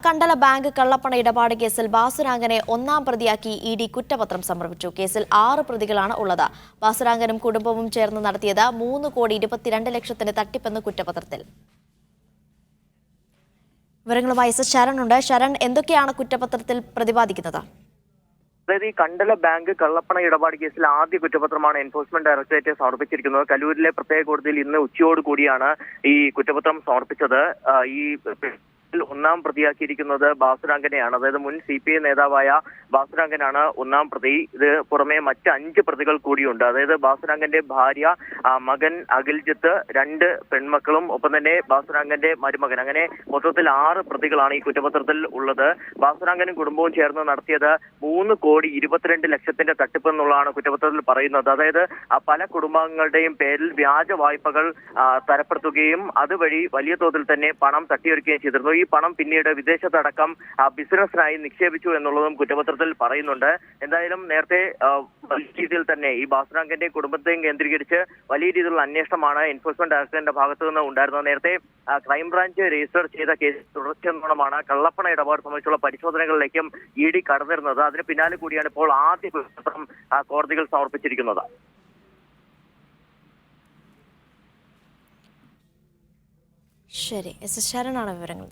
Kandala bank കള്ളപ്പണ ഇടപാട് കേസിൽ ബാസുരാങ്കനെ ഒന്നാം പ്രതിയാക്കി ഇഡി കുറ്റപത്രം സമർപ്പിച്ചു. കേസിൽ 6 പ്രതികളാണ് ഉള്ളത്. ബാസുരാങ്കനും കുടുംബവും ചേർന്ന് നടത്തിയത് 3,22,00,000 തട്ടിപ്പെന്ന് കുറ്റപത്രത്തിൽ. വിവരങ്ങളുമായി ശരൺ ഉണ്ട്. ശരൺ, എന്തൊക്കെയാണ് കുറ്റപത്രത്തിൽ പ്രതിപാദിക്കുന്നത്? അതായത് ഈ കണ്ടല ബാങ്ക് കള്ളപ്പണ ഇടപാട് കേസിൽ ആദ്യ കുറ്റപത്രമാണ് എൻഫോഴ്സ്മെന്റ് ഡയറക്ടറേറ്റ് സമർപ്പിച്ചിരിക്കുന്നത്. കലൂരിലെ പ്രത്യേക കോടതിയിൽ ഇന്ന് ഉച്ചയോടുകൂടിയാണ് ഈ കുറ്റപത്രം സമർപ്പിച്ചത്. ഈ ഒന്നാം പ്രതിയാക്കിയിരിക്കുന്നത് ബാസുരാങ്കനെയാണ്. അതായത് മുൻ CPI നേതാവായ ബാസുരാങ്കനാണ് ഒന്നാം പ്രതി. ഇത് പുറമെ മറ്റ് 5 പ്രതികൾ കൂടിയുണ്ട്. അതായത് ബാസുരാങ്കന്റെ ഭാര്യ, മകൻ അഖിൽജിത്ത്, 2 പെൺമക്കളും ഒപ്പം തന്നെ ബാസുരാങ്കന്റെ മരുമകൻ, അങ്ങനെ മൊത്തത്തിൽ 6 പ്രതികളാണ് ഈ കുറ്റപത്രത്തിൽ ഉള്ളത്. ബാസുരാങ്കനും കുടുംബവും ചേർന്ന് നടത്തിയത് 3,22,00,000 തട്ടിപ്പ് എന്നുള്ളതാണ് കുറ്റപത്രത്തിൽ പറയുന്നത്. അതായത് പല കുടുംബാംഗങ്ങളുടെയും പേരിൽ വ്യാജ വായ്പകൾ തരപ്പെടുത്തുകയും അതുവഴി വലിയ തോതിൽ തന്നെ പണം തട്ടിയെടുക്കുകയും ചെയ്തിരുന്നു. ഈ പണം പിന്നീട് വിദേശത്തടക്കം ബിസിനസ്സിനായി നിക്ഷേപിച്ചു എന്നുള്ളതും കുറ്റപത്രത്തിൽ പറയുന്നുണ്ട്. എന്തായാലും നേരത്തെ വലിയ രീതിയിൽ തന്നെ ഈ ബാസുരാങ്കന്റെ കുടുംബത്തെയും കേന്ദ്രീകരിച്ച് വലിയ രീതിയിലുള്ള അന്വേഷണമാണ് എൻഫോഴ്സ്മെന്റ് ഡയറക്ടറേറ്റിന്റെ ഭാഗത്തു നിന്ന് ഉണ്ടായിരുന്നത്. നേരത്തെ ക്രൈംബ്രാഞ്ച് രജിസ്റ്റർ ചെയ്ത കേസ് തുടർച്ചയെന്നോണമാണ് കള്ളപ്പണ ഇടപാട് സംബന്ധിച്ചുള്ള പരിശോധനകളിലേക്കും ED കടന്നിരുന്നത്. അതിന് പിന്നാലെ കൂടിയാണ് ഇപ്പോൾ ആദ്യ കുറ്റപത്രം കോടതികൾ സമർപ്പിച്ചിരിക്കുന്നത്. ശരി, ശരണാണ് വിവരങ്ങൾ.